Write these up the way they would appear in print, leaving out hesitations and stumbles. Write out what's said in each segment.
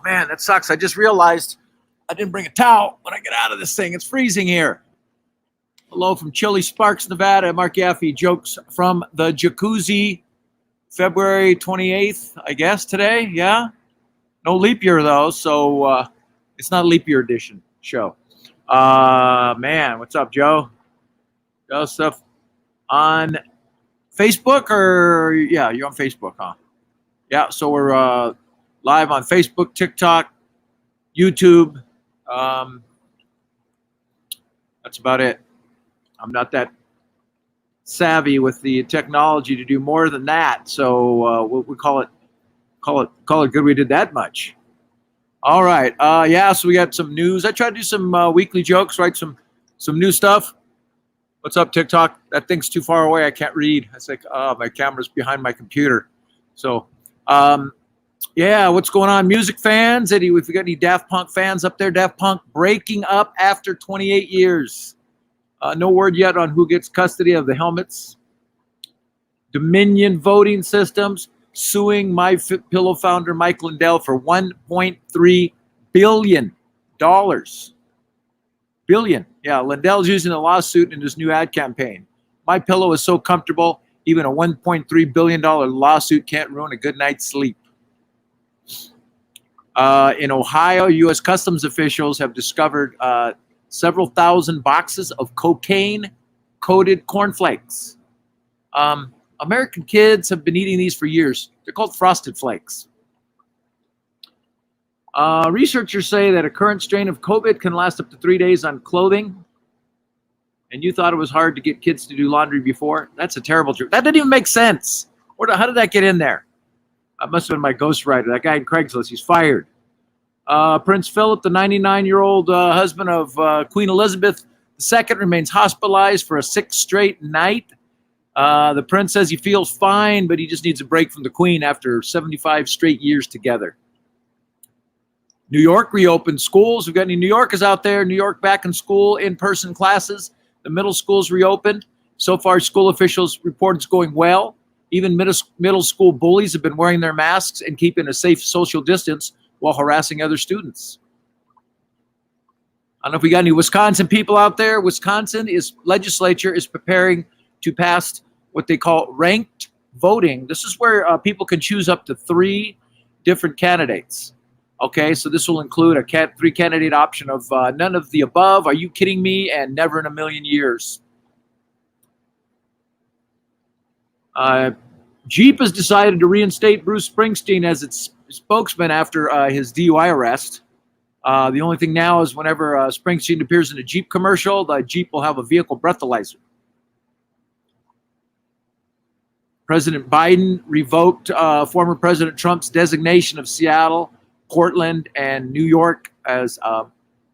man, that sucks. I just realized I didn't bring a towel when I get out of this thing. It's freezing here. Hello from Chili Sparks, Nevada. Mark Yaffe, jokes from the Jacuzzi, February 28th, I guess, today. Yeah? No leap year, though, so it's not a leap year edition show. Man, what's up, Joe? Stuff on Facebook, or yeah, you're on Facebook, huh? Yeah, so we're live on Facebook, TikTok, YouTube. That's about it. I'm not that savvy with the technology to do more than that, so we call it good we did that much. All right, yeah, so we got some news. I try to do some weekly jokes, write some new stuff. What's up, TikTok? That thing's too far away. I can't read. It's like, my camera's behind my computer. So, yeah, what's going on? Music fans? Eddie, if we got any Daft Punk fans up there, Daft Punk breaking up after 28 years. No word yet on who gets custody of the helmets. Dominion voting systems suing MyPillow founder Mike Lindell for $1.3 billion. Billion. Yeah, Lindell's using a lawsuit in his new ad campaign. MyPillow is so comfortable, even a $1.3 billion lawsuit can't ruin a good night's sleep. In Ohio, U.S. Customs officials have discovered several thousand boxes of cocaine-coated cornflakes. American kids have been eating these for years. They're called Frosted Flakes. Researchers say that a current strain of COVID can last up to 3 days on clothing. And you thought it was hard to get kids to do laundry before? That's a terrible joke. That didn't even make sense. How did that get in there? That must have been my ghostwriter. That guy in Craigslist, he's fired. Prince Philip, the 99-year-old husband of Queen Elizabeth II, remains hospitalized for a 6th straight night. The prince says he feels fine, but he just needs a break from the Queen after 75 straight years together. New York reopened schools. We've got any New Yorkers out there? New York back in school, in-person classes. The middle schools reopened. So far, school officials report it's going well. Even middle school bullies have been wearing their masks and keeping a safe social distance while harassing other students. I don't know if we got any Wisconsin people out there. Wisconsin legislature is preparing to pass what they call ranked voting. This is where people can choose up to 3 different candidates. Okay, so this will include a 3-candidate option of none of the above, are you kidding me, and never in a million years. Jeep has decided to reinstate Bruce Springsteen as its spokesman after his DUI arrest. The only thing now is whenever Springsteen appears in a Jeep commercial, the Jeep will have a vehicle breathalyzer. President Biden revoked former President Trump's designation of Seattle, Portland, and New York as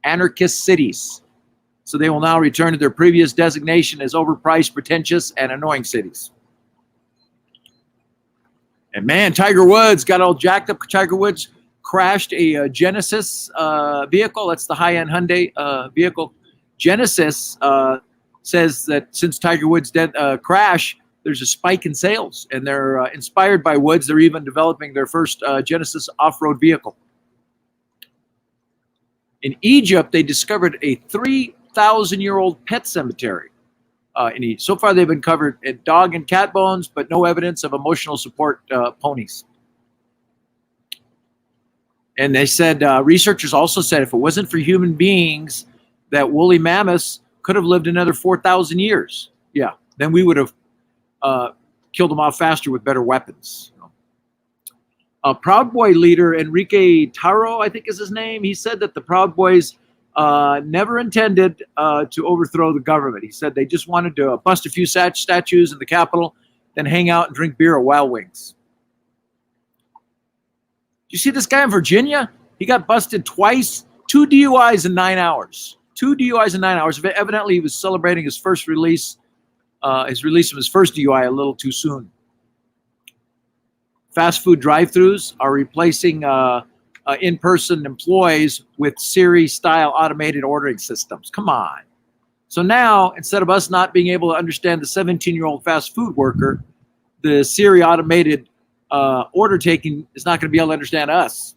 anarchist cities. So they will now return to their previous designation as overpriced, pretentious, and annoying cities. And man, Tiger Woods got all jacked up. Tiger Woods crashed a Genesis vehicle. That's the high-end Hyundai vehicle. Genesis says that since Tiger Woods' crash, there's a spike in sales, and they're inspired by Woods. They're even developing their first Genesis off-road vehicle. In Egypt, they discovered a 3,000-year-old pet cemetery. So far, they've uncovered dog and cat bones, but no evidence of emotional support ponies. And they said, researchers also said if it wasn't for human beings, that woolly mammoths could have lived another 4,000 years. Yeah, then we would have killed them off faster with better weapons. Proud Boy leader Enrique Tarrio, I think is his name, he said that the Proud Boys never intended to overthrow the government. He said they just wanted to bust a few statues in the Capitol, then hang out and drink beer at Wild Wings. You see this guy in Virginia? He got busted twice, 2 DUIs in 9 hours. 2 DUIs in 9 hours. Evidently, he was celebrating his first release, of his first DUI a little too soon. Fast food drive-thrus are replacing in-person employees with Siri-style automated ordering systems. Come on. So now, instead of us not being able to understand the 17-year-old fast food worker, the Siri automated order taking is not going to be able to understand us.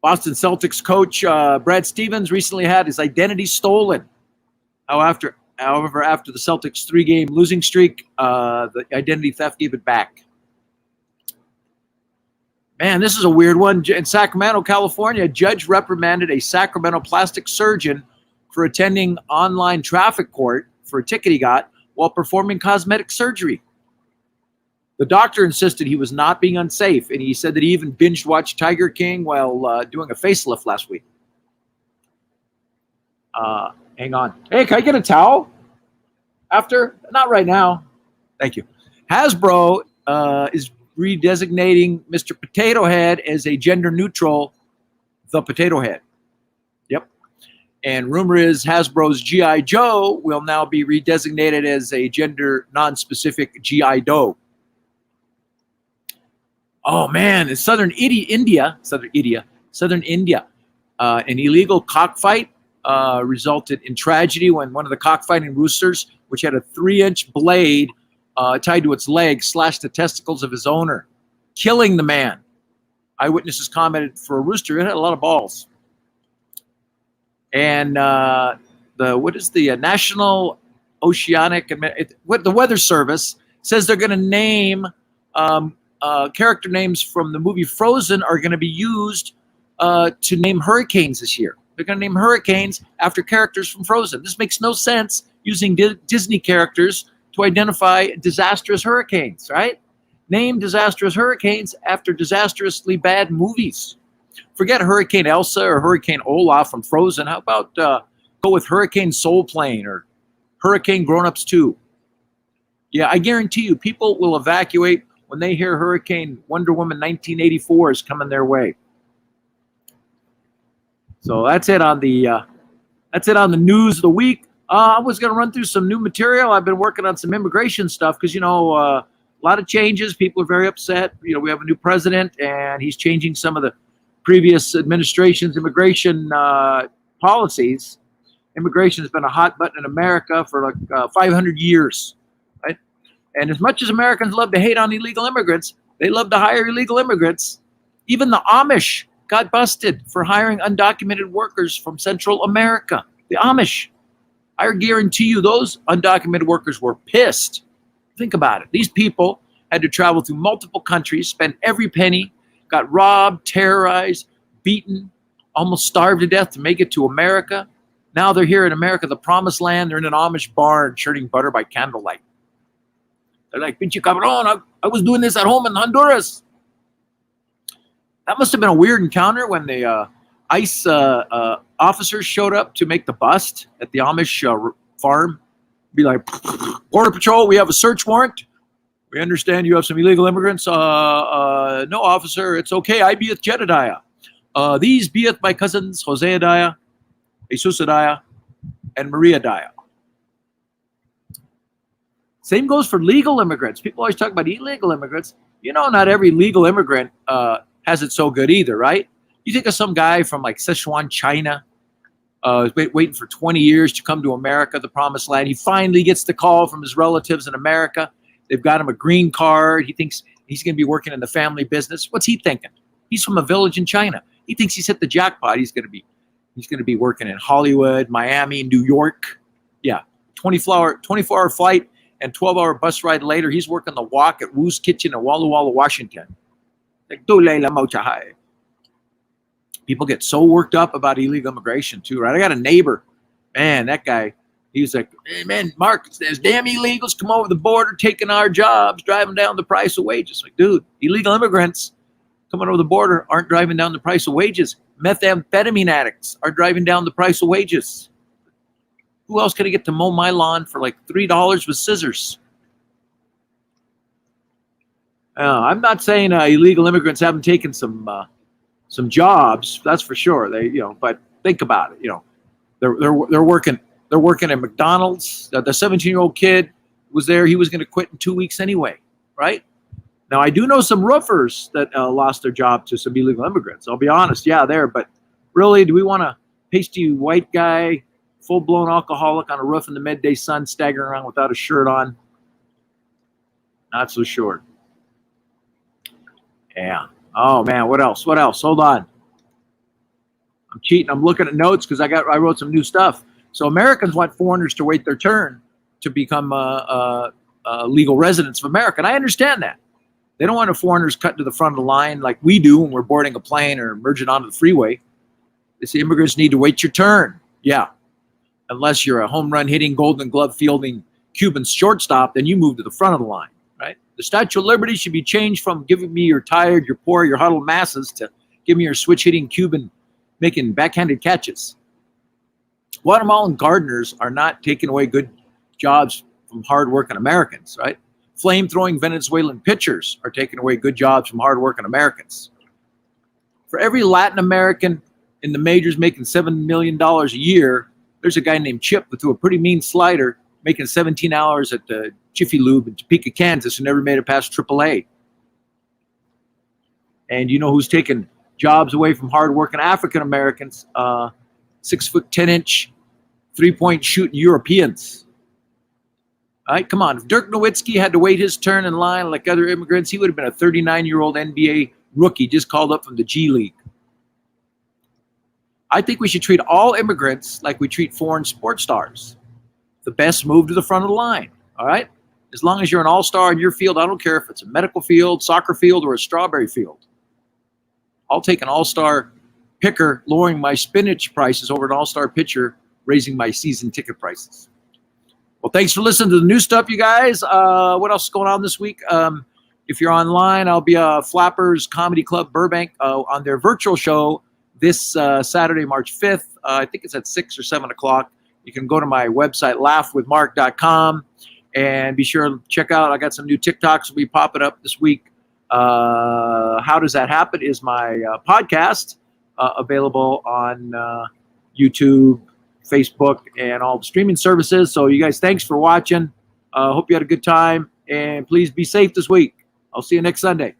Boston Celtics coach Brad Stevens recently had his identity stolen. However, after the Celtics' 3-game losing streak, the identity theft gave it back. Man, this is a weird one. In Sacramento, California, a judge reprimanded a Sacramento plastic surgeon for attending online traffic court for a ticket he got while performing cosmetic surgery. The doctor insisted he was not being unsafe, and he said that he even binge-watched Tiger King while doing a facelift last week. Hang on. Hey, can I get a towel? After? Not right now. Thank you. Hasbro is redesignating Mr. Potato Head as a gender-neutral The Potato Head. Yep. And rumor is Hasbro's G.I. Joe will now be redesignated as a gender non-specific G.I. Doe. Oh man, in southern India, an illegal cockfight resulted in tragedy when one of the cockfighting roosters, which had a 3-inch blade tied to its leg, slashed the testicles of his owner, killing the man. Eyewitnesses commented for a rooster, it had a lot of balls. And the National Oceanic, the Weather Service says they're going to name character names from the movie Frozen are going to be used to name hurricanes this year. They're going to name hurricanes after characters from Frozen. This makes no sense using Disney characters to identify disastrous hurricanes, right? Name disastrous hurricanes after disastrously bad movies. Forget Hurricane Elsa or Hurricane Olaf from Frozen. How about go with Hurricane Soul Plane or Hurricane Grown Ups 2? Yeah, I guarantee you people will evacuate when they hear Hurricane Wonder Woman 1984 is coming their way. So that's it on the news of the week. I was going to run through some new material. I've been working on some immigration stuff because, a lot of changes. People are very upset. We have a new president, and he's changing some of the previous administration's immigration policies. Immigration has been a hot button in America for like 500 years. Right? And as much as Americans love to hate on illegal immigrants, they love to hire illegal immigrants. Even the Amish got busted for hiring undocumented workers from Central America. The Amish. I guarantee you those undocumented workers were pissed. Think about it. These people had to travel through multiple countries, spend every penny, got robbed, terrorized, beaten, almost starved to death to make it to America. Now they're here in America, the promised land. They're in an Amish barn churning butter by candlelight. They're like, pinche cabron, I was doing this at home in Honduras. That must have been a weird encounter when the ICE officers showed up to make the bust at the Amish farm. Be like, Border Patrol, we have a search warrant. We understand you have some illegal immigrants. No, officer, it's okay. I beeth Jedediah. These beeth my cousins, Jose Adiah, Jesus Adiah, and Maria Adiah. Same goes for legal immigrants. People always talk about illegal immigrants. Not every legal immigrant has it so good either, right? You think of some guy from like Sichuan, China, waiting for 20 years to come to America, the promised land. He finally gets the call from his relatives in America. They've got him a green card. He thinks he's going to be working in the family business. What's he thinking? He's from a village in China. He thinks he's hit the jackpot. He's going to be working in Hollywood, Miami, New York. Yeah, 24-hour flight and 12-hour bus ride later, he's working the wok at Wu's Kitchen in Walla Walla, Washington. People get so worked up about illegal immigration too, right? I got a neighbor, man, that guy, he was like, hey, man, Mark, there's damn illegals come over the border, taking our jobs, driving down the price of wages. Like, dude, illegal immigrants coming over the border aren't driving down the price of wages. Methamphetamine addicts are driving down the price of wages. Who else can I get to mow my lawn for like $3 with scissors? I'm not saying illegal immigrants haven't taken some jobs, that's for sure. But think about it. They're working at McDonald's. The 17-year-old kid was there. He was going to quit in 2 weeks anyway, right? Now I do know some roofers that lost their job to some illegal immigrants. I'll be honest, yeah, there. But really, do we want a pasty white guy, full-blown alcoholic on a roof in the midday sun, staggering around without a shirt on? Not so sure. Yeah. Oh man, what else? Hold on. I'm cheating. I'm looking at notes because I wrote some new stuff. So Americans want foreigners to wait their turn to become legal residents of America. And I understand that. They don't want foreigners cut to the front of the line like we do when we're boarding a plane or merging onto the freeway. They say immigrants need to wait your turn. Yeah. Unless you're a home run hitting, golden glove fielding Cuban shortstop, then you move to the front of the line, right? The Statue of Liberty should be changed from giving me your tired, your poor, your huddled masses to give me your switch hitting Cuban making backhanded catches. Guatemalan gardeners are not taking away good jobs from hardworking Americans, right? Flame-throwing Venezuelan pitchers are taking away good jobs from hardworking Americans. For every Latin American in the majors making $7 million a year, there's a guy named Chip who threw a pretty mean slider making 17 hours at the Jiffy Lube in Topeka, Kansas, who never made it past AAA. And you know who's taking jobs away from hardworking African Americans? 6'10" three-point shooting Europeans. All right, come on. If Dirk Nowitzki had to wait his turn in line like other immigrants, he would have been a 39-year-old NBA rookie just called up from the G League. I think we should treat all immigrants like we treat foreign sports stars. The best move to the front of the line, all right? As long as you're an all-star in your field, I don't care if it's a medical field, soccer field, or a strawberry field. I'll take an all-star picker lowering my spinach prices over an all-star pitcher raising my season ticket prices. Well, thanks for listening to the new stuff, you guys. What else is going on this week? If you're online, I'll be at Flappers Comedy Club Burbank on their virtual show this Saturday, March 5th. I think it's at 6 or 7 o'clock. You can go to my website, laughwithmark.com, and be sure to check out. I got some new TikToks will be popping up this week. How Does That Happen is my podcast available on YouTube, Facebook, and all the streaming services. So you guys, thanks for watching. Hope you had a good time, and please be safe this week. I'll see you next Sunday.